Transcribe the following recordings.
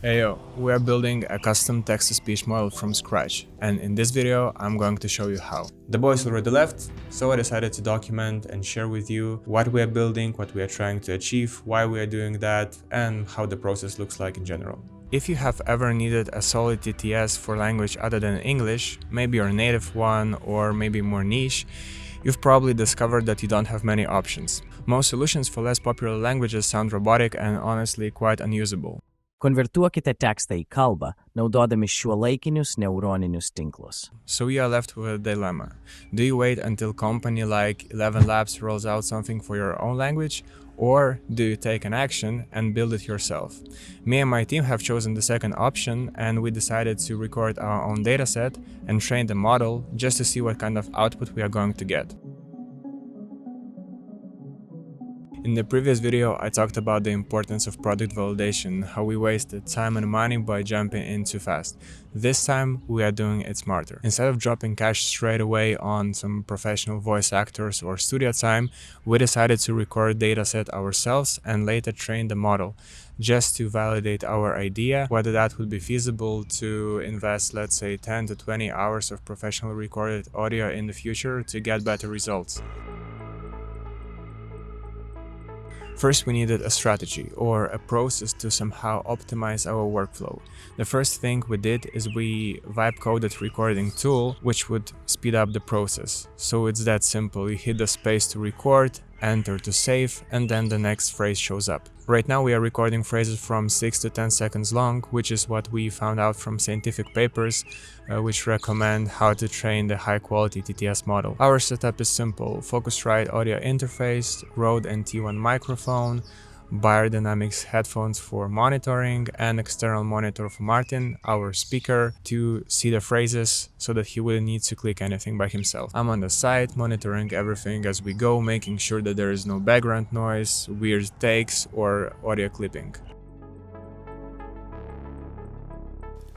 Heyo, we are building a custom text-to-speech model from scratch, and in this video I'm going to show you how. The boys already left, so I decided to document and share with you what we are building, what we are trying to achieve, why we are doing that, and how the process looks like in general. If you have ever needed a solid TTS for language other than English, maybe your native one or maybe more niche, you've probably discovered that you don't have many options. Most solutions for less popular languages sound robotic and honestly quite unusable. Konvertuokite tekstą į kalbą, naudodami šiuolaikinius neuroninius tinklus. So we are left with a dilemma. Do you wait until company like 11labs rolls out something for your own language, or do you take an action and build it yourself? Me and my team have chosen the second option, and we decided to record our own dataset and train the model just to see what kind of output we are going to get. In the previous video, I talked about the importance of product validation, how we wasted time and money by jumping in too fast. This time, we are doing it smarter. Instead of dropping cash straight away on some professional voice actors or studio time, we decided to record dataset ourselves and later train the model, just to validate our idea, whether that would be feasible to invest, let's say, 10 to 20 hours of professional recorded audio in the future to get better results. First, we needed a strategy or a process to somehow optimize our workflow. The first thing we did is we vibe coded recording tool, which would speed up the process. So it's that simple. You hit the space to record, enter to save, and then the next phrase shows up. Right now we are recording phrases from 6 to 10 seconds long, which is what we found out from scientific papers, which recommend how to train the high-quality TTS model. Our setup is simple: Focusrite audio interface, Rode NT1 microphone, Biodynamics headphones for monitoring, and external monitor for Martin, our speaker, to see the phrases so that he wouldn't need to click anything by himself. I'm on the side, monitoring everything as we go, making sure that there is no background noise, weird takes, or audio clipping.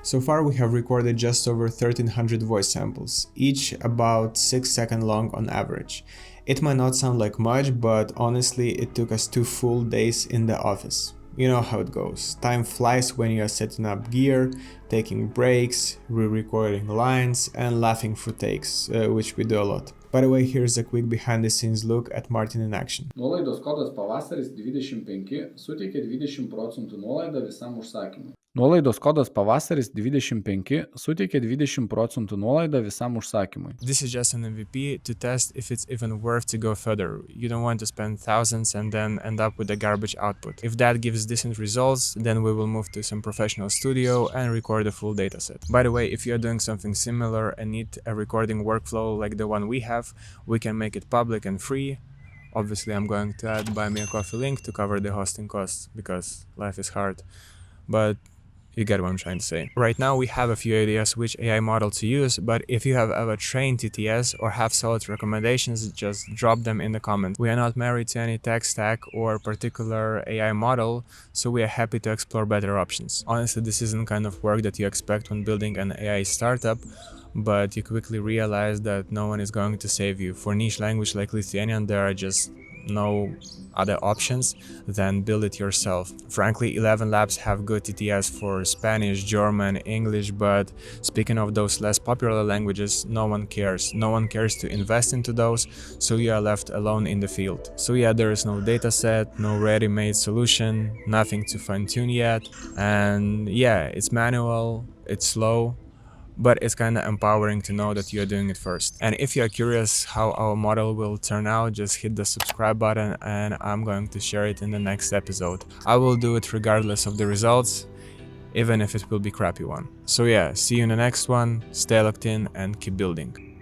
So far we have recorded just over 1300 voice samples, each about 6 seconds long on average. It might not sound like much, but honestly it took us 2 full days in the office. You know how it goes. Time flies when you are setting up gear, taking breaks, re-recording lines, and laughing through takes, which we do a lot. By the way, here's a quick behind-the-scenes look at Martin in action. Nuolaidos kodas pavasaris 25 suteikia 20% nuolaidą visam užsakymui. Nuolaidos kodas pavasaris 25 suteikia 20% nuolaidą visam užsakymui. This is just an MVP to test if it's even worth to go further. You don't want to spend thousands and then end up with a garbage output. If that gives decent results, then we will move to some professional studio and record a full dataset. By the way, if you're doing something similar and need a recording workflow like the one we have, we can make it public and free. Obviously, I'm going to add buy me a coffee link to cover the hosting costs because life is hard. But you get what I'm trying to say. Right now we have a few ideas which AI model to use, but if you have ever trained TTS or have solid recommendations, just drop them in the comments. We are not married to any tech stack or particular AI model, so we are happy to explore better options. Honestly, this isn't kind of work that you expect when building an AI startup, but you quickly realize that no one is going to save you. For niche language like Lithuanian, there are just no other options than build it yourself. Frankly, 11labs have good TTS for Spanish, German, English, but speaking of those less popular languages, no one cares. No one cares to invest into those, so you are left alone in the field. So yeah, there is no dataset, no ready-made solution, nothing to fine-tune yet, and yeah, it's manual, it's slow, but it's kind of empowering to know that you're doing it first. And if you're curious how our model will turn out, just hit the subscribe button and I'm going to share it in the next episode. I will do it regardless of the results, even if it will be crappy one. So yeah, see you in the next one, stay locked in and keep building.